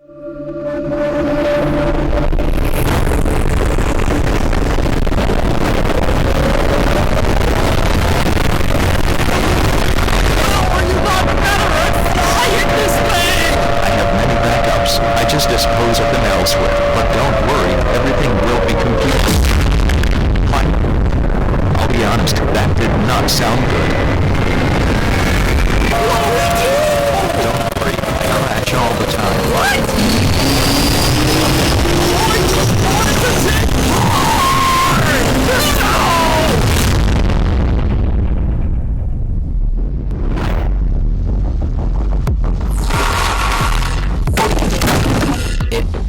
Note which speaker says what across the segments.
Speaker 1: I just dispose of them elsewhere, but don't worry, everything will be complete. Fine. I'll be honest, that did not sound good. What do we do? Don't worry, I crash all the time. What? I just wanted to take part! No!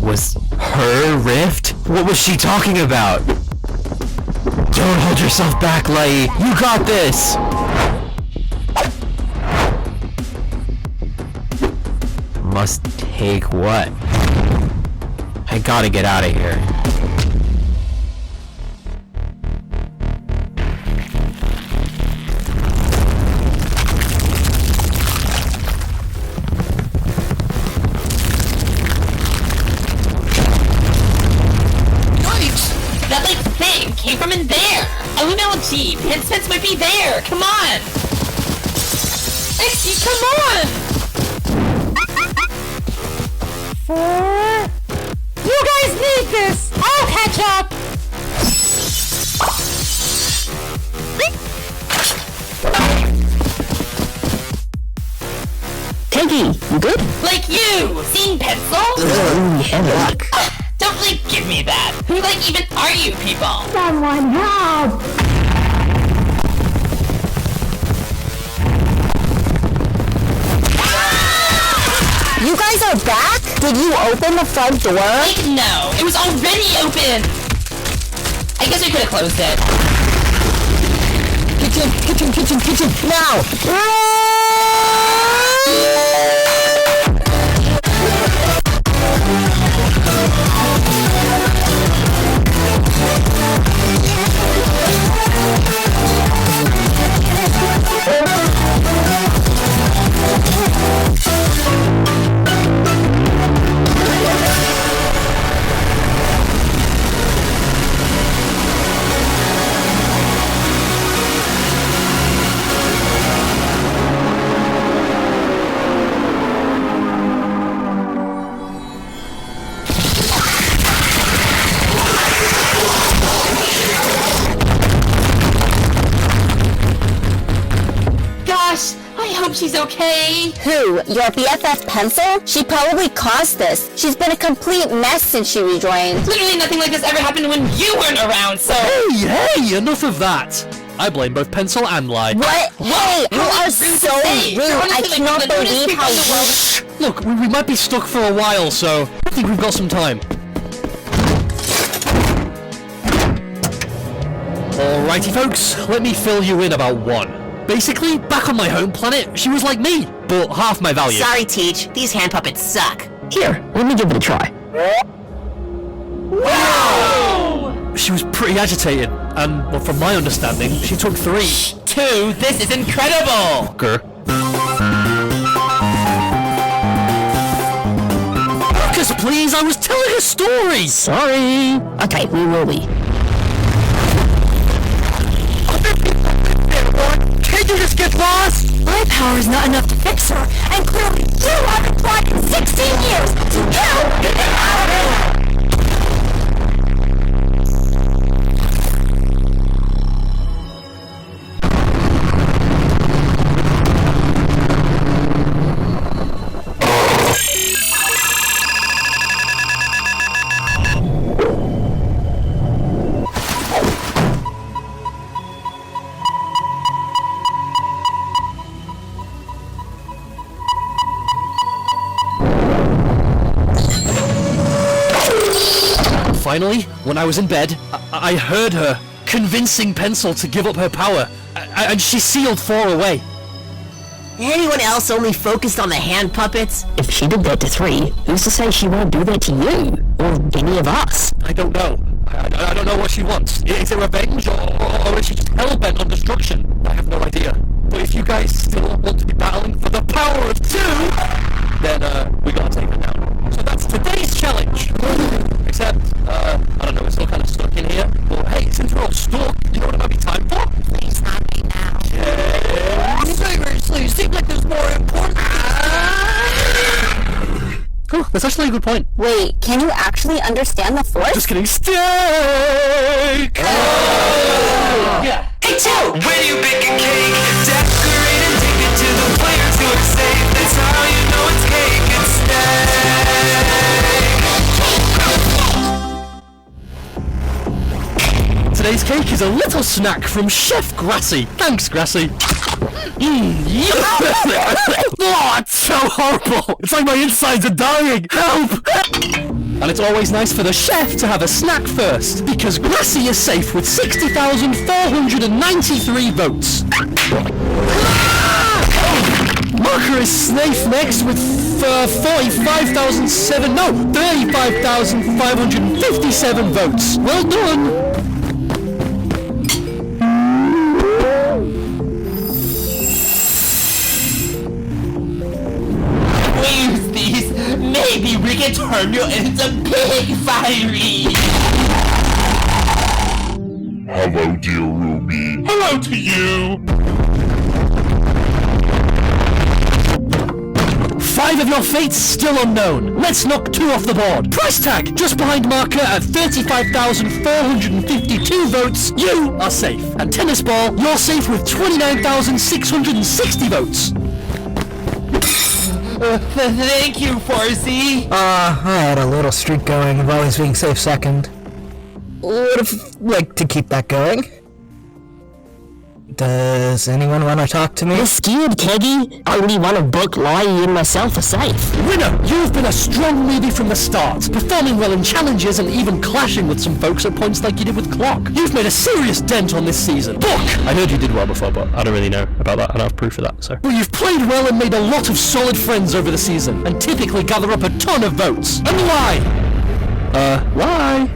Speaker 2: Was her rift? What was she talking about? Don't hold yourself back, Lai. You got this! Must take what? I gotta get out of here.
Speaker 3: Came from in there! LMLG! Headsets might be there! Come on! XG, come on!
Speaker 4: 4... You guys need this! I'll catch up!
Speaker 5: Peggy, you good?
Speaker 3: Like you! Seeing pencil?
Speaker 5: Heavy luck.
Speaker 3: Don't give me that! Who even are you people?
Speaker 4: Someone help!
Speaker 5: You guys are back? Did you open the front door?
Speaker 3: No, it was already open! I guess we could've closed it.
Speaker 5: Kitchen, now!
Speaker 3: I hope she's okay.
Speaker 5: Who? Your BFF Pencil? She probably caused this. She's been a complete mess since she rejoined.
Speaker 3: Literally nothing like this ever happened when you weren't around, so...
Speaker 6: Hey, enough of that. I blame both Pencil and Lai.
Speaker 5: What? Hey, you are so rude. I cannot believe how rude.
Speaker 6: Look, we might be stuck for a while, so I think we've got some time. Alrighty folks, let me fill you in about one. Basically, back on my home planet, she was like me, but half my value.
Speaker 3: Sorry, Teach. These hand puppets suck.
Speaker 5: Here, let me give it a try.
Speaker 3: Wow!
Speaker 6: She was pretty agitated, and well, from my understanding, she took 3.
Speaker 3: 2? This is incredible!
Speaker 6: Grr. Focus, please! I was telling a story!
Speaker 5: Sorry. Okay, we will be.
Speaker 6: Can't you just get lost?
Speaker 4: My power is not enough to fix her, and clearly you haven't tried in 16 years! So now, get out of here!
Speaker 6: Finally, when I was in bed, I heard her convincing Pencil to give up her power, and she sealed 4 away.
Speaker 3: Anyone else only focused on the hand puppets?
Speaker 5: If she did that to 3, who's to say she won't do that to you? Or any of us?
Speaker 6: I don't know. I don't know what she wants. Is it revenge, or is she just hell-bent on destruction? I have no idea. But if you guys still want to be battling for the power of 2, then we gotta take her down. So that's that's actually a good point.
Speaker 5: Wait, can you actually understand the Force?
Speaker 6: Just kidding. Steak! Yeah.
Speaker 3: Hey, too!
Speaker 7: When you bake a cake, decorate and take it to the players who are safe. That's how you know it's cake and steak.
Speaker 6: Today's cake is a little snack from Chef Grassy. Thanks, Grassy. Oh, it's so horrible. It's like my insides are dying. Help! And it's always nice for the chef to have a snack first, because Grassy is safe with 60,493 votes. Marker is safe next with 35,557 votes. Well done.
Speaker 3: Use these. Maybe we can turn you into Big Fiery.
Speaker 8: Hello, dear Ruby.
Speaker 3: Hello to you.
Speaker 6: 5 of your fates still unknown. Let's knock 2 off the board. Price tag just behind Marker at 35,452 votes. You are safe. And Tennis Ball, you're safe with 29,660 votes.
Speaker 3: Thank you, Forsey.
Speaker 9: I had a little streak going of always being safe second. Would have liked to keep that going. Does anyone want to talk to me?
Speaker 10: You're scared, Keggy. Only one of Book, Lai, and myself are safe.
Speaker 6: Winner, you've been a strong leader from the start, performing well in challenges and even clashing with some folks at points like you did with Clock. You've made a serious dent on this season. Book! I heard you did well before, but I don't really know about that. I don't have proof of that, so. Well, you've played well and made a lot of solid friends over the season, and typically gather up a ton of votes. And why? Why?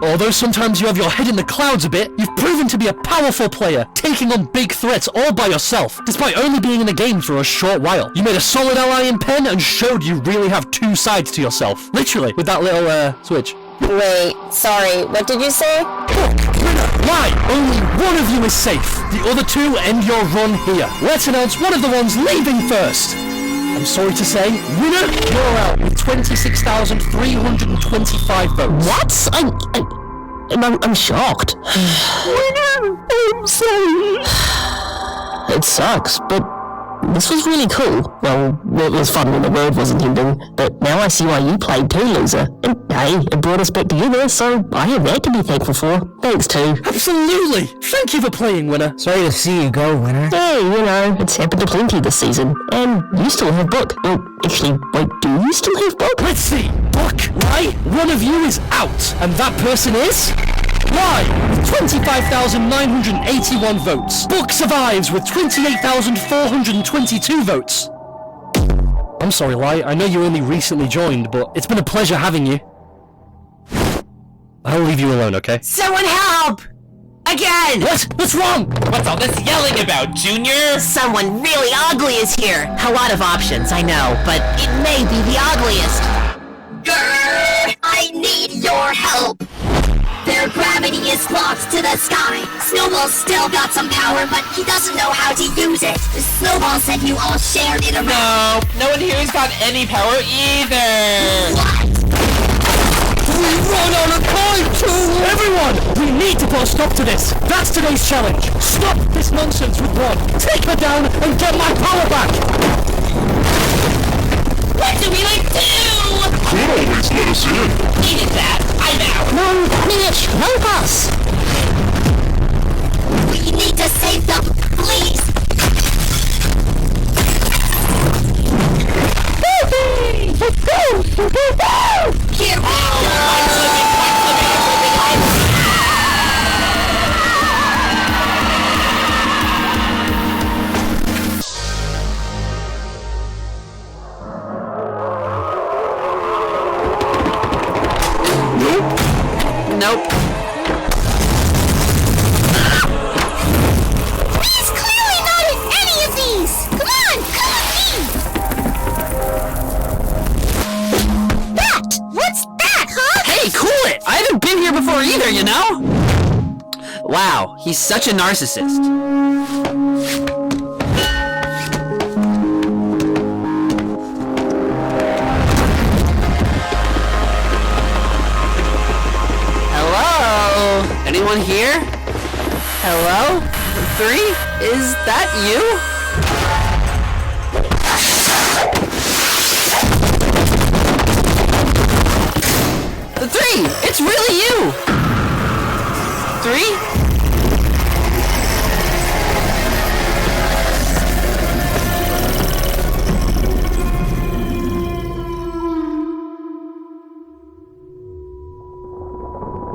Speaker 6: Although sometimes you have your head in the clouds a bit, you've proven to be a powerful player, taking on big threats all by yourself, despite only being in the game for a short while. You made a solid ally in Pen and showed you really have 2 sides to yourself. Literally, with that little, switch.
Speaker 5: Wait, sorry, what did you say?
Speaker 6: Why? Only one of you is safe. The other 2 end your run here. Let's announce one of the ones leaving first. I'm sorry to say, winner, you're out with 26,325 votes.
Speaker 10: What? I'm shocked. Winner! I'm sorry. It sucks, but this was really cool. Well, it was fun when the word wasn't ending, but now I see why you played too, loser. And hey, it brought us back together, so I have that to be thankful for. Thanks too.
Speaker 6: Absolutely! Thank you for playing, Winner.
Speaker 9: Sorry to see you go, Winner.
Speaker 10: Hey, you know, it's happened to plenty this season. And you still have Book. Well, actually, wait, do you still have Book?
Speaker 6: Let's see. Book, right? One of you is out, and that person is... Lai, with 25,981 votes. Book survives with 28,422 votes. I'm sorry, Lai, I know you only recently joined, but it's been a pleasure having you. I'll leave you alone, okay?
Speaker 3: Someone help! Again!
Speaker 6: What? What's wrong?
Speaker 3: What's all this yelling about, Junior?
Speaker 4: Someone really ugly is here. A lot of options, I know, but it may be the ugliest. Grr! I need your help! Their gravity is locked to the sky. Snowball's still got some power, but he doesn't know how to use it. Snowball said you all shared it around.
Speaker 3: No one here has got any power either.
Speaker 4: What?
Speaker 6: We run out of time too! Everyone! We need to put a stop to this! That's today's challenge! Stop this nonsense with one! Take her down and get my power back!
Speaker 3: What do we like do?
Speaker 8: Could always let us in.
Speaker 3: Needed that. I'm out.
Speaker 10: No, Mitch, help us!
Speaker 4: We need to save them, please. Here we go.
Speaker 3: Nope.
Speaker 4: He's clearly not in any of these. Come on, come with me. That? What's that, huh?
Speaker 3: Hey, cool it! I haven't been here before either, you know? Wow, he's such a narcissist.
Speaker 2: 3? Is that you? The 3! It's really you! 3?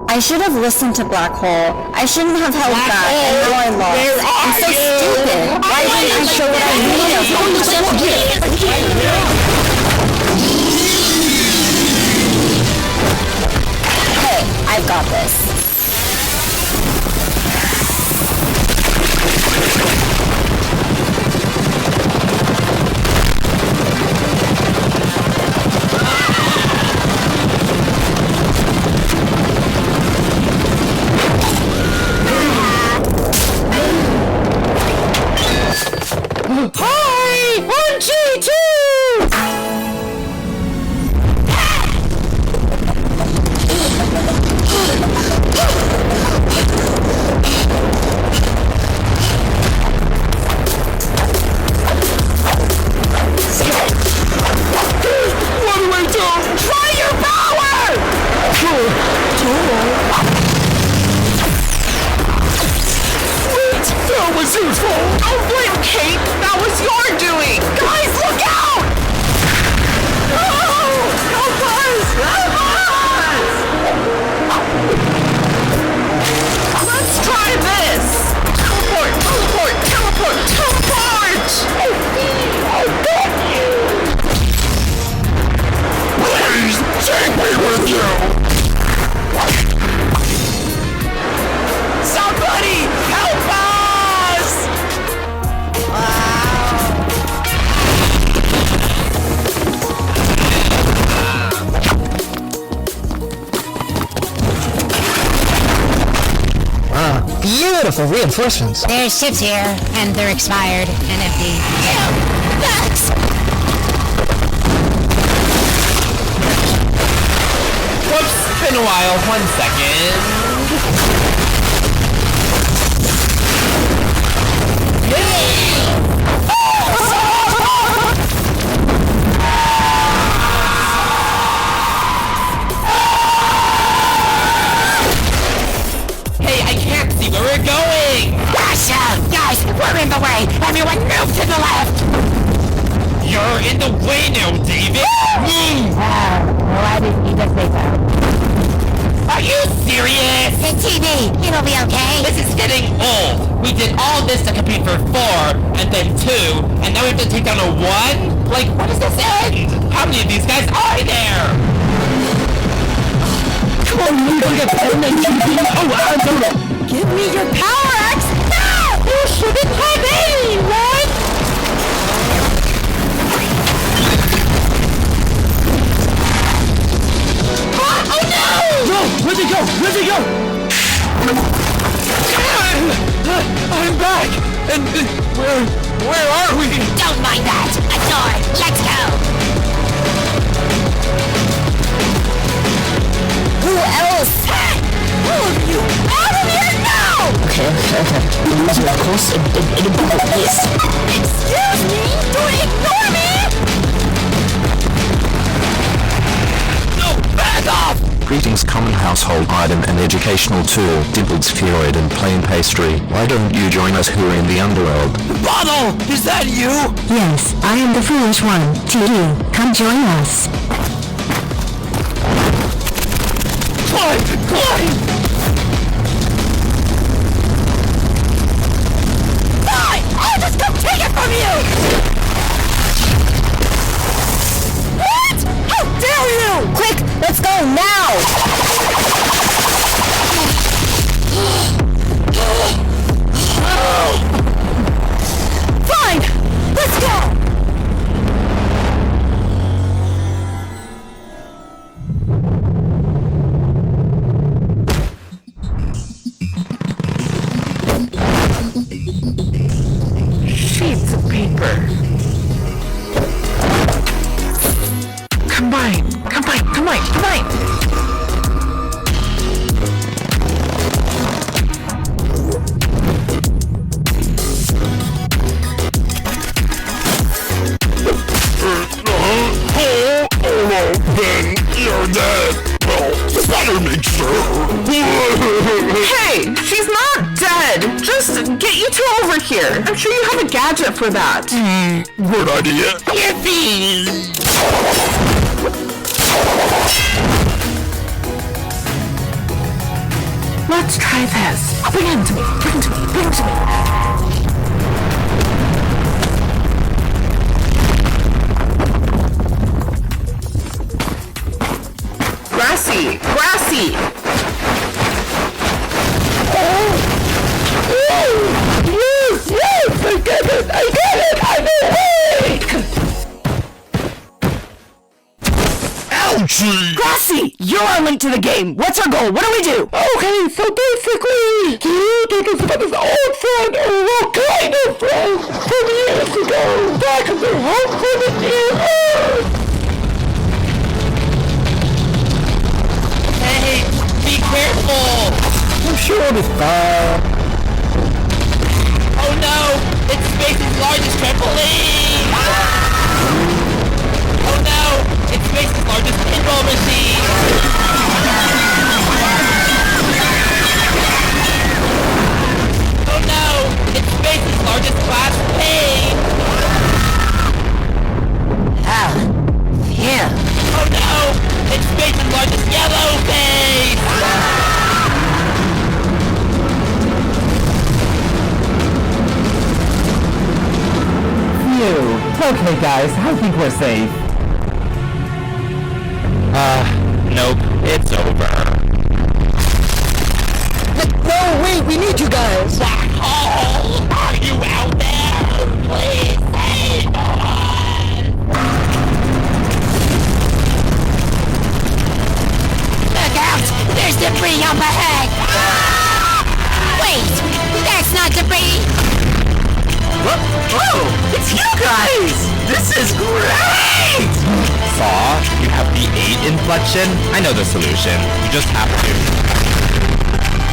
Speaker 5: I should have listened to Black Hole. I shouldn't have held back, and now I lost. I'm so stupid. Why didn't I show what I needed? Hey, I've got this.
Speaker 2: Hi! On G2!
Speaker 7: What do I do?
Speaker 2: Try your power!
Speaker 7: Wait, that was useful!
Speaker 2: Oh, blame Kate! That was your doing! Guys, look out! No! Help us! Help us! Let's try this! Teleport! Teleport! Teleport! Teleport! I got you!
Speaker 7: Please, take me with you!
Speaker 2: Somebody help us!
Speaker 9: Beautiful reinforcements.
Speaker 4: There's ships here, and they're expired and empty. Thanks!
Speaker 2: Whoops, been a while. 1 second. Hey, I can't see where we're going!
Speaker 4: Russia! Guys, we're in the way! Everyone move to the left!
Speaker 2: You're in the way now, David! Move!
Speaker 4: Why didn't you just say so?
Speaker 2: Are you serious?
Speaker 4: The TV! It'll be okay!
Speaker 2: This is getting old! We did all this to compete for 4, and then 2, and now we have to take down a 1? Like, what does this end? How many of these guys are there?
Speaker 6: Come on, we gotta get better than TV. Oh, I don't know.
Speaker 4: Give me your power axe! No!
Speaker 2: You shouldn't have any, right? Oh no!
Speaker 6: No, where'd he go? Where'd he go?
Speaker 2: I'm back! And where are we?
Speaker 4: Don't mind that! A door! Let's go!
Speaker 5: Who else?
Speaker 4: Hey! All of you! Out of here now!
Speaker 10: Okay. These are close in a bubble place.
Speaker 4: Excuse me? Don't ignore me!
Speaker 2: No, back off!
Speaker 1: Greetings, common household item and educational tool, dimpled spheroid and plain pastry. Why don't you join us who are in the underworld?
Speaker 2: Bottle! Is that you?
Speaker 10: Yes, I am the foolish one. TV, come join us.
Speaker 2: Climb! Climb!
Speaker 4: Fine! I'll just come take it from you! What? How dare you!
Speaker 5: Quick, let's go now!
Speaker 4: Fine! Let's go!
Speaker 2: Sheets of paper. Combine! Combine! Combine! Combine!
Speaker 11: two over here. I'm sure you have a gadget for that.
Speaker 8: Good idea.
Speaker 3: Yippee!
Speaker 11: Let's try this. Bring him to me. Bring him to me. Bring him to me. Grassy! Grassy! Yes! I get it! I'm awake!
Speaker 8: Ouchie!
Speaker 11: Grassy! You're our link to the game! What's our goal? What do we do? Okay, so basically, you told us about this old friend, or well, kind of friend, from years ago, back in their home planet near Earth!
Speaker 2: Hey, be careful!
Speaker 9: I'm sure it'll be fine.
Speaker 2: Oh no! It's space's largest trampoline! Oh no! It's space's largest pinball machine! Oh no! It's space's largest class plane!
Speaker 4: Yeah.
Speaker 2: Oh no! It's space's largest yellow face!
Speaker 11: Okay guys, I think we're safe.
Speaker 2: Nope. It's over.
Speaker 9: No, wait, we need you guys.
Speaker 2: Black hole! Are you out there? Please save us!
Speaker 4: Look out! There's debris up ahead! Wait! That's not debris!
Speaker 2: Oh! It's you guys! This is great! Saw, you have the 8 inflection? I know the solution. You just have to.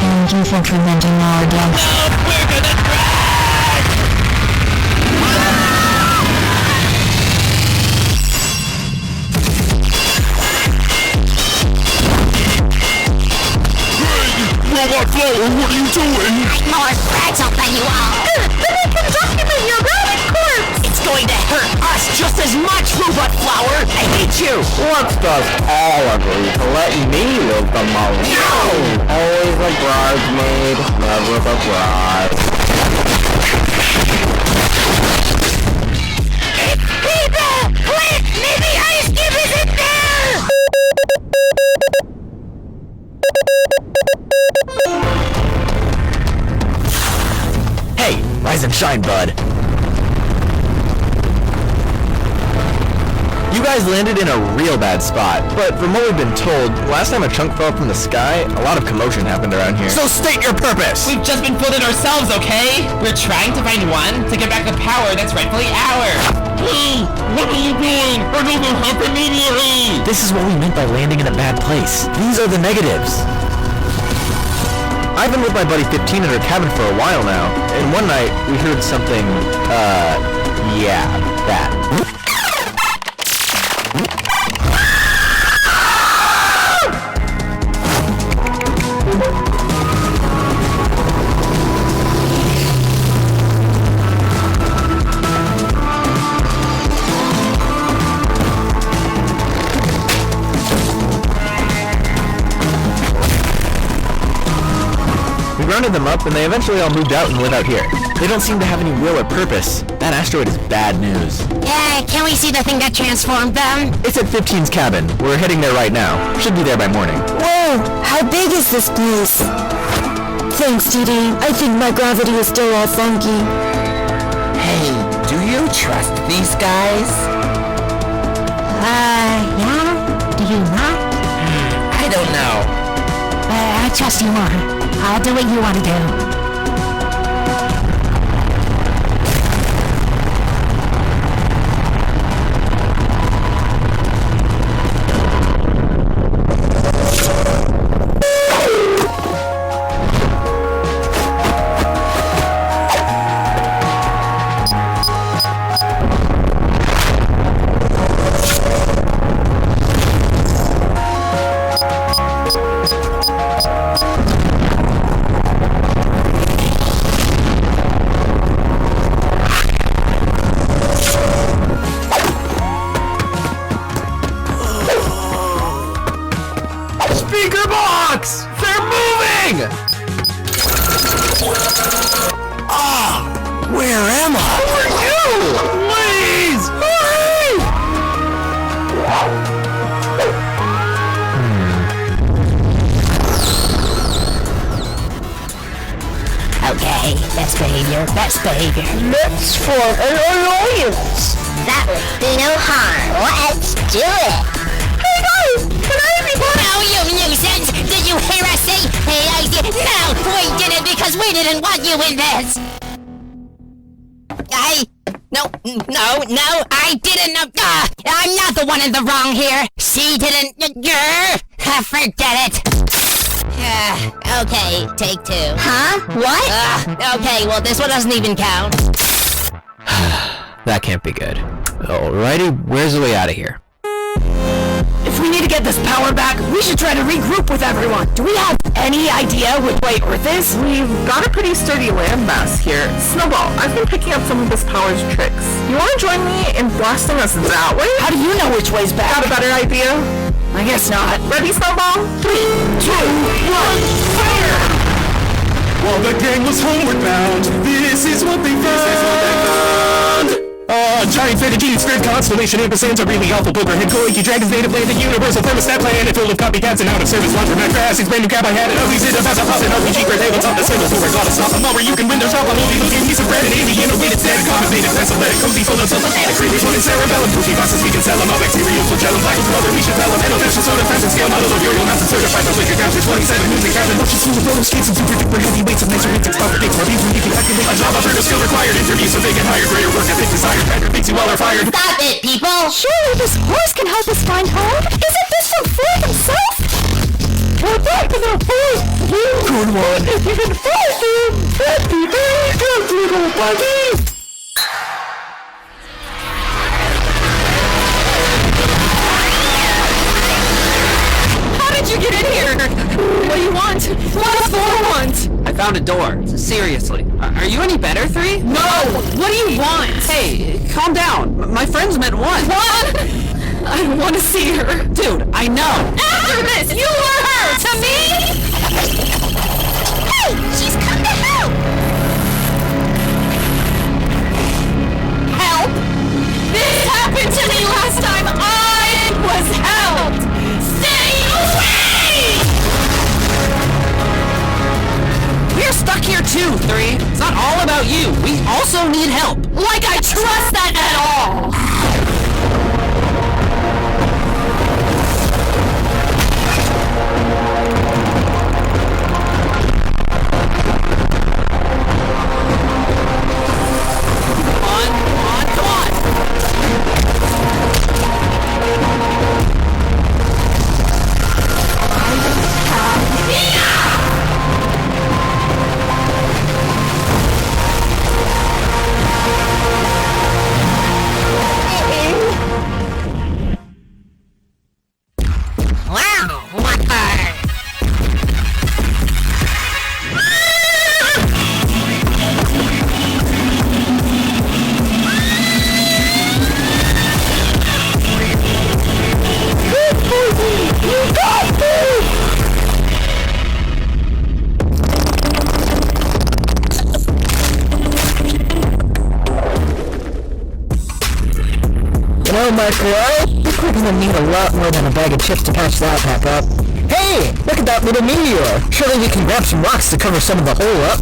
Speaker 5: Thank you for preventing our death.
Speaker 2: No, we're gonna crash!
Speaker 8: Robot Flower, what are you doing?
Speaker 4: I'm more fragile than you are!
Speaker 11: Then I can document your rotting corpse!
Speaker 4: It's going to hurt us just as much, Robot Flower! I hate you!
Speaker 12: Let's just all agree to let me live the most.
Speaker 4: No!
Speaker 12: Always a bridesmaid, never the bride.
Speaker 4: It's people! Quick! Maybe Ice Cube is in there!
Speaker 1: Hey, rise and shine, bud. You guys landed in a real bad spot, but from what we've been told, last time a chunk fell from the sky, a lot of commotion happened around here. So state your purpose!
Speaker 2: We've just been fooled ourselves, okay? We're trying to find one to get back the power that's rightfully ours.
Speaker 8: Hey, what are you doing? I need your help immediately!
Speaker 1: This is what we meant by landing in a bad place. These are the negatives. I've been with my buddy 15 in her cabin for a while now, and one night we heard something, yeah, that. We rounded them up, and they eventually all moved out and live out here. They don't seem to have any will or purpose. That asteroid is bad news.
Speaker 4: Yeah, can we see the thing that transformed them?
Speaker 1: It's at 15's cabin. We're heading there right now. Should be there by morning.
Speaker 5: Whoa! How big is this place? Thanks, DD. I think my gravity is still all funky.
Speaker 2: Hey, do you trust these guys?
Speaker 4: Yeah? Do you not?
Speaker 2: I don't know.
Speaker 4: I trust you more. I'll do what you want to do. best behavior.
Speaker 11: Let's form an alliance.
Speaker 4: That would do no harm. Let's do it.
Speaker 11: Hey guys, can I be part of...
Speaker 4: Oh, you nuisance! Did you hear us say, hey, I did? No, we did it because we didn't want you in this! No, I didn't. I'm not the one in the wrong here. She didn't. Forget it. Okay, take two. Huh? What? Okay, well, this one doesn't even count.
Speaker 1: That can't be good. Alrighty, where's the way out of here?
Speaker 11: If we need to get this power back, we should try to regroup with everyone. Do we have any idea which way Earth is?
Speaker 13: We've got a pretty sturdy landmass here. Snowball, I've been picking up some of this power's tricks. You want to join me in blasting us that way?
Speaker 11: How do you know which way's back?
Speaker 13: Got a better idea?
Speaker 11: I guess not.
Speaker 13: Ready, Snowball? 3, 2, 1, fire!
Speaker 8: While the gang was homeward bound, this is what they found. Giant fettuccine squid constellation ampersands are really awful poker head koiki dragons native land the universal thermostat planet full of copycats and out of service laundromat grass. It's brand new cab I had an ugly sit up as a puppet ugly cheaper tabletop the symbols who are gotta stop them all where you can win their shop on only looking piece of bread and alien or weighted static compensated pencil let it cozy full of sulfuric creatures one in cerebellum goofy boxes we can sell them all bacterial flagellum black with brother we should tell them and official soda fashion scale model of your mountain certified by liquor capture 27 music captain motion school with roller skates and super duper heavyweights and measurements experts more beats when you can calculate a job offered a skill required interview so they can hire greater work ethic desired better things you all are fired.
Speaker 4: Stop it, people!
Speaker 5: Surely this horse can help us find home? Isn't this some fool himself?
Speaker 11: We're back to the first good one. If you can find him, that'd be very good, little buddy.
Speaker 5: How did you get in here? What do you want? What does Thor want?
Speaker 2: I found a door. Seriously. Are you any better, 3?
Speaker 5: No! What do you want?
Speaker 2: Hey, calm down. My friends meant 1.
Speaker 5: What? I don't want to see her.
Speaker 2: Dude, I know.
Speaker 5: After this, you were her! To me?
Speaker 4: Hey! She's come to help!
Speaker 5: Help? This happened to me last time I was helped! Stay away!
Speaker 2: We're stuck here too, 3. It's not all about you. We also need help.
Speaker 5: Like I trust that at all!
Speaker 9: Michael, I think we're gonna need a lot more than a bag of chips to patch that back up. Hey! Look at that little meteor! Surely we can grab some rocks to cover some of the hole up.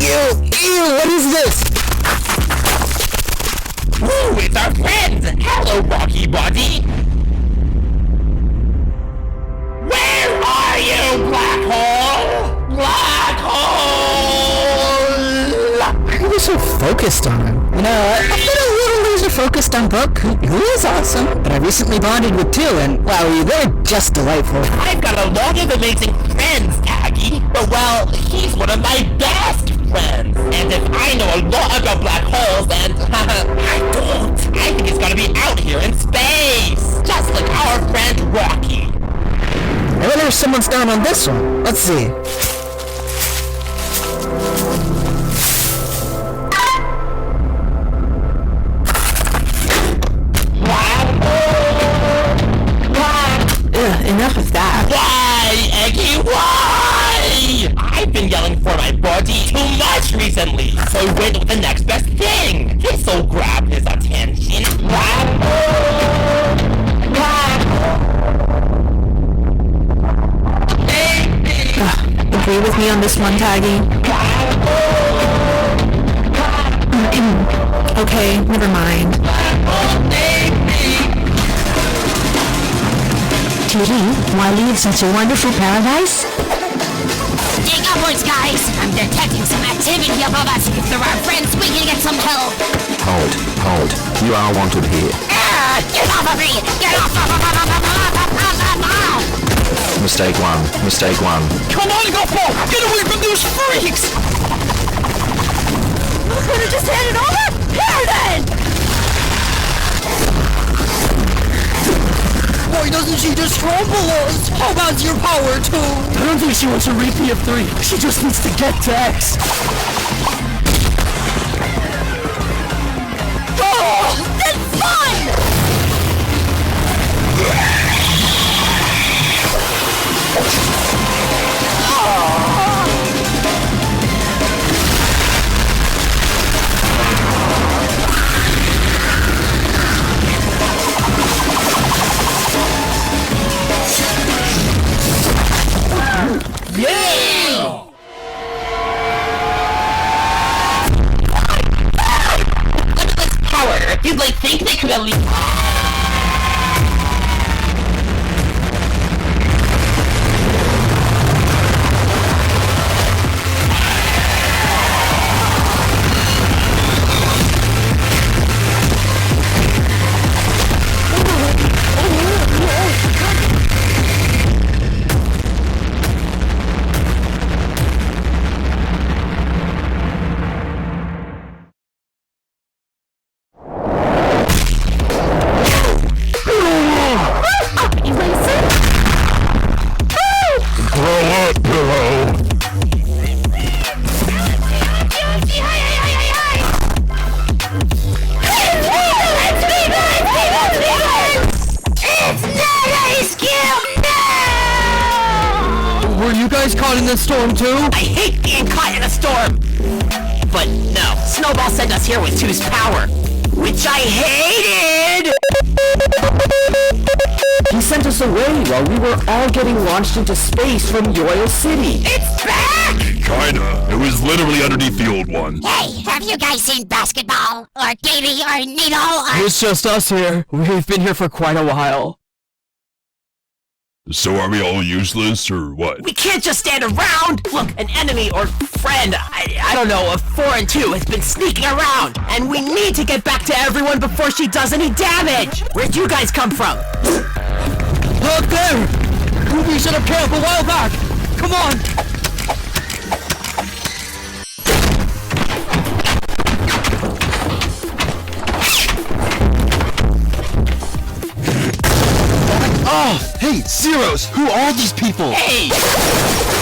Speaker 9: Ew! What is this?
Speaker 2: Ooh, it's our friends! Hello, Rocky Body! Where are you, Black Hole? Black Hole!
Speaker 9: I was so focused on him. You know, I've been a little laser focused on Brooke, who is awesome, but I recently bonded with 2, and, wow, they're just delightful.
Speaker 2: I've got a lot of amazing friends, Taggy. But, well, he's one of my best friends. And if I know a lot about black holes, and I don't. I think it's gonna be out here in space. Just like our friend Rocky.
Speaker 9: I wonder if someone's down on this one. Let's see.
Speaker 11: Enough of that.
Speaker 2: Why, Eggy, why? I've been yelling for my body too much recently, so he went with the next best thing. This'll grab his attention. Hey,
Speaker 9: me on this one, Taggy. Okay, never mind.
Speaker 4: TD, why leave such a wonderful paradise? Dig upwards, guys! I'm detecting some activity above us. If there are friends, we can get some help.
Speaker 1: Hold. You are wanted here.
Speaker 4: Get off of me! Get off of
Speaker 1: Mistake one.
Speaker 11: Come on, Guffball! Get away from those freaks!
Speaker 4: Could have just handed over? Here then!
Speaker 11: Why doesn't she just crumble us? How bad's your power, too?
Speaker 6: I don't think she wants a repeat of 3. She just needs to get to X.
Speaker 4: Oh, that's fun!
Speaker 11: Yeah!
Speaker 2: Limitless power! You'd think they could at least...
Speaker 6: Caught in the storm too?
Speaker 2: I hate being caught in a storm! But no, Snowball sent us here with 2's power, which I hated!
Speaker 11: He sent us away while we were all getting launched into space from Yoil City.
Speaker 2: It's back!
Speaker 8: Kinda. It was literally underneath the old one.
Speaker 4: Hey, have you guys seen Basketball? Or Davey? Or Needle? Or...
Speaker 6: It's just us here. We've been here for quite a while.
Speaker 8: So are we all useless, or what?
Speaker 2: We can't just stand around! Look, an enemy or friend, I don't know, a 4 and 2 has been sneaking around! And we need to get back to everyone before she does any damage! Where'd you guys come from?
Speaker 6: Look there! We set up camp a while back! Come on!
Speaker 1: Oh, hey, Zeros! Who are these people?
Speaker 2: Hey!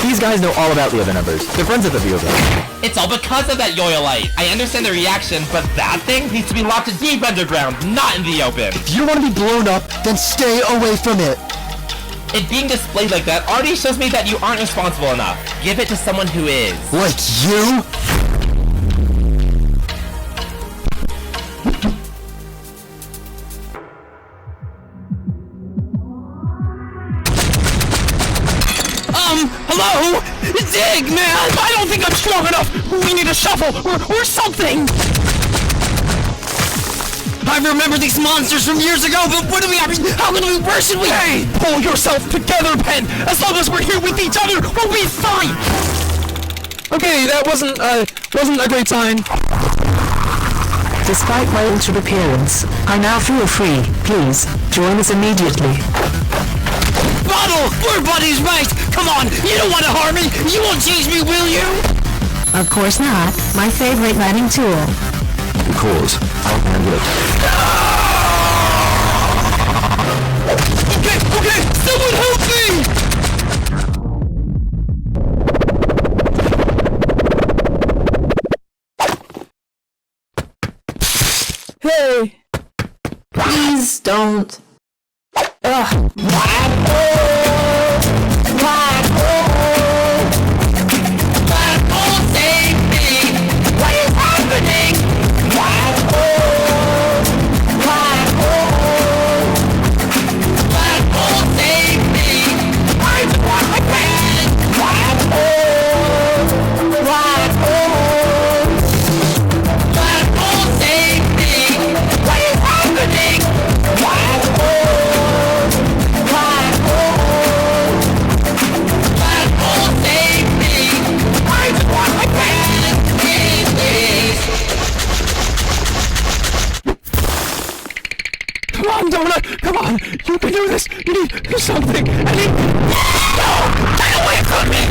Speaker 12: These guys know all about the other numbers. They're friends of the few of them.
Speaker 2: It's all because of that Yoyolite. I understand the reaction, but that thing needs to be locked deep underground, not in the open.
Speaker 1: If you don't want to be blown up, then stay away from it.
Speaker 2: It being displayed like that already shows me that you aren't responsible enough. Give it to someone who is.
Speaker 1: Like you?
Speaker 11: Hello? Dig, man! I don't think I'm strong enough! We need a shovel or something! I remember these monsters from years ago, but what do we have? How can we worsen we? Hey! Pull yourself together, Pen! As long as we're here with each other, we'll be fine!
Speaker 6: Okay, that wasn't a great sign.
Speaker 10: Despite my injured appearance, I now feel free. Please, join us immediately.
Speaker 11: Bottle! We're buddies, right? Come on, you don't want to harm me! You won't change me, will you?
Speaker 10: Of course not. My favorite writing tool.
Speaker 1: Because I'll handle it.
Speaker 11: Okay, someone help me!
Speaker 9: Hey! Please don't. Ugh.
Speaker 2: Black hole! Black hole! Black hole, save me! What is happening? Black hole! Black hole! Black hole, save me! I just want my friend! Black hole!
Speaker 8: donut. Come on, you can do this. You need to do something. I need... No! Get away from me!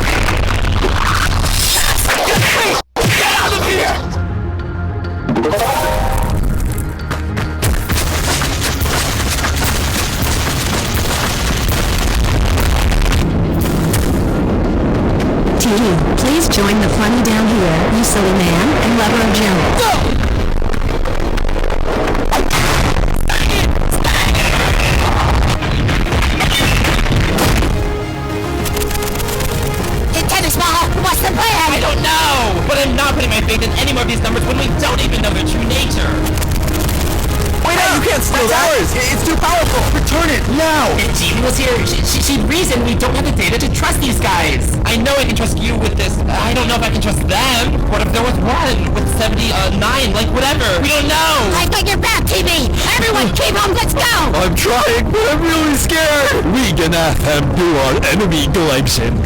Speaker 8: Get out of here!
Speaker 4: TD, please join the funny down here, you silly man, and lover of Joe.
Speaker 3: Tennis ball, what's the plan?
Speaker 2: I don't know, but I'm not putting my faith in any more of these numbers when we don't even know their true nature.
Speaker 11: Wait, no, you can't steal that! It's too powerful! Return it, now!
Speaker 2: If Jeannie was here, she'd reason we don't have the data to trust these guys. I know I can trust you with this. I don't know if I can trust them. What if they're with one? With 79? Like, whatever. We don't know!
Speaker 3: I got your back, TV! Everyone, keep on, let's go!
Speaker 8: I'm trying, but I'm really scared! We gonna have to do our enemy collection.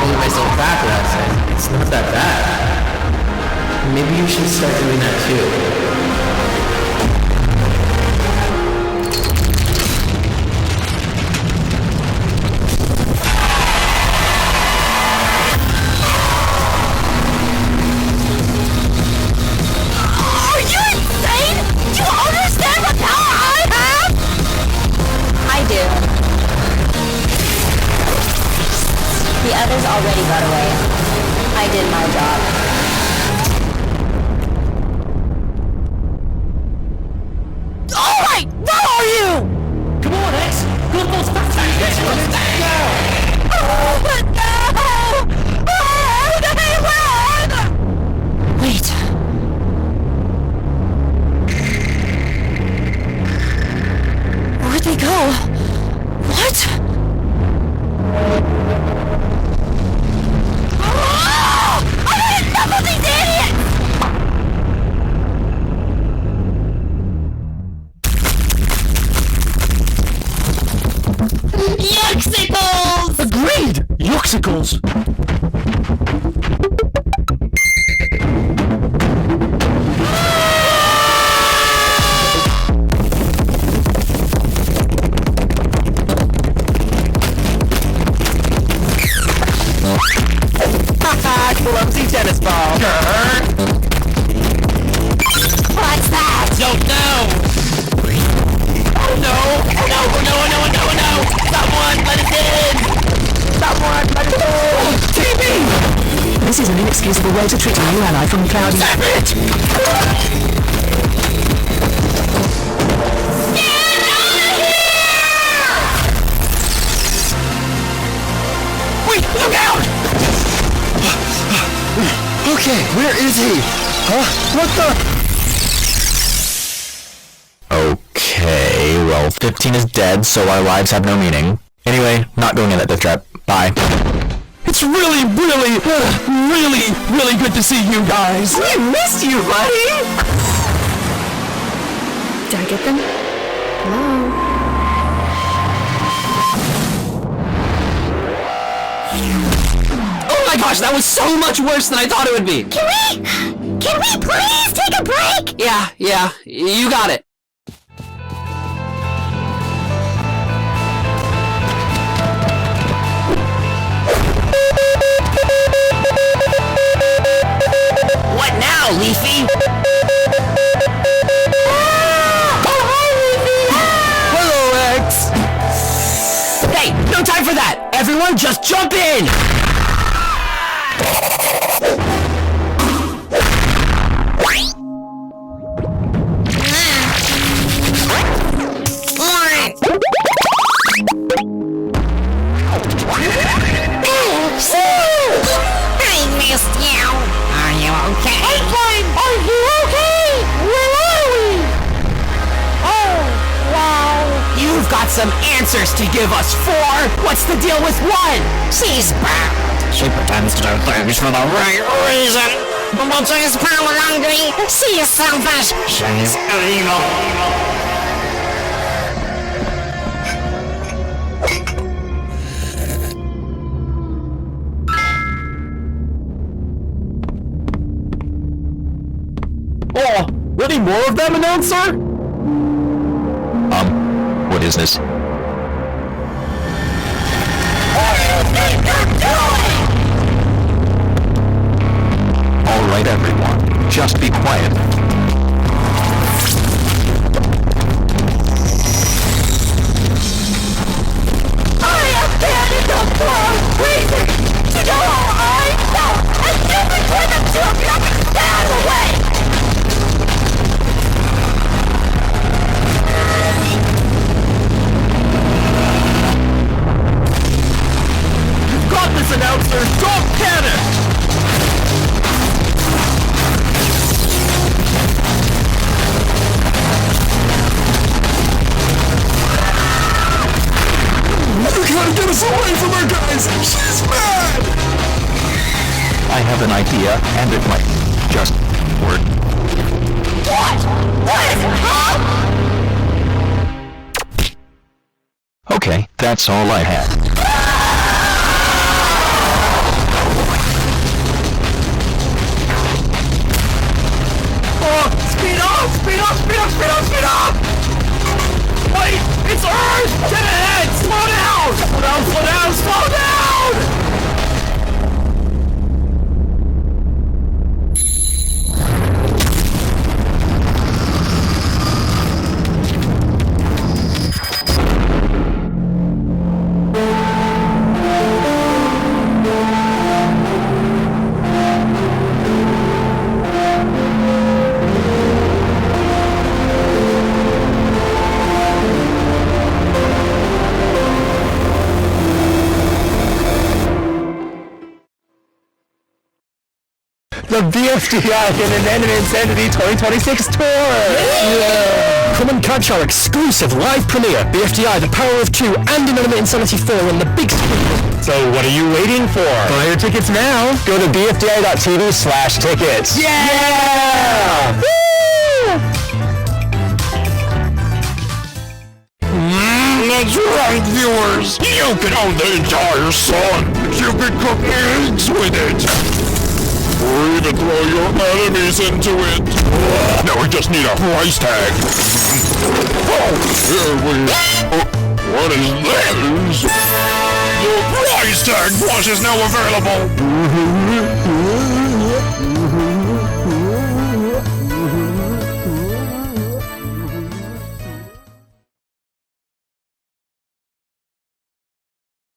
Speaker 12: Myself back last night. It's not that bad. Maybe you should start doing that too.
Speaker 3: Are you insane? Do you understand what power I have?
Speaker 5: I do. The others already got away. I did my job.
Speaker 3: Alright, where are you?
Speaker 6: Come on, X! Go full stop! Let's go!
Speaker 3: Oh, but no! Oh, they run!
Speaker 4: Wait. Where'd they go? What?
Speaker 3: Enough of these idiots! Yuxicles!
Speaker 6: Agreed! Yuxicles!
Speaker 11: Clumsy tennis ball.
Speaker 3: What's that?
Speaker 2: Don't know! Oh no! Oh no! Oh no! Oh no! Oh no! Oh no! Someone let us in!
Speaker 11: Someone, let it go! TV!
Speaker 9: This is an inexcusable way to treat a new ally from Cloudy.
Speaker 11: Stop it!
Speaker 3: Get out of here!
Speaker 11: Wait, look out! Okay, where is he? Huh? What the?
Speaker 1: Okay, well, 15 is dead, so our lives have no meaning. Anyway, not going in that death trap. Bye.
Speaker 8: It's really good to see you guys.
Speaker 11: We missed you, buddy!
Speaker 5: Did I get them? Hello?
Speaker 11: Oh my gosh, that was so much worse than I thought it would be!
Speaker 3: Can we please take a break?
Speaker 11: Yeah, you got it.
Speaker 2: What now, Leafy?
Speaker 11: Hello, X!
Speaker 2: Hey, no time for that! Everyone just jump in!
Speaker 3: I missed you. Are you okay? I'm fine. Are you okay? Where are we? Oh, wow.
Speaker 2: You've got some answers to give us, 4! What's the deal with 1?
Speaker 3: She's bad. She pretends to do things for the right reason. But she's power hungry. She is selfish. She's evil.
Speaker 6: Any more of them, announcer?
Speaker 1: What is this?
Speaker 3: What do you think you're doing?
Speaker 1: All right, everyone. Just be quiet.
Speaker 3: I have been in the world reason to know how I felt, and you between the two of you have been stand away!
Speaker 6: You've got this, announcer! Don't panic!
Speaker 8: You gotta get us away from her, guys! She's mad!
Speaker 1: I have an idea, and it might just work.
Speaker 3: What? What is it, huh?
Speaker 1: Okay, that's all I had.
Speaker 6: Oh, speed up! Speed up! Speed up! Speed up! Speed up! Wait! It's Earth! Get ahead! Slow down! Slow down! Slow down! Slow down!
Speaker 8: The BFDI Inanimate Insanity 2026 tour! Yeah! Come and catch our exclusive live premiere, BFDI The Power of Two and Inanimate Insanity 4 on the big screen. So what are you waiting for? Buy your tickets now. Go to bfdi.tv/tickets. Yeah! Woo! That's right, viewers! You can own the entire sun! You can cook eggs with it! Or even throw your enemies into it! Now we just need a price tag! Oh, here we... what is this? The price tag wash is now available!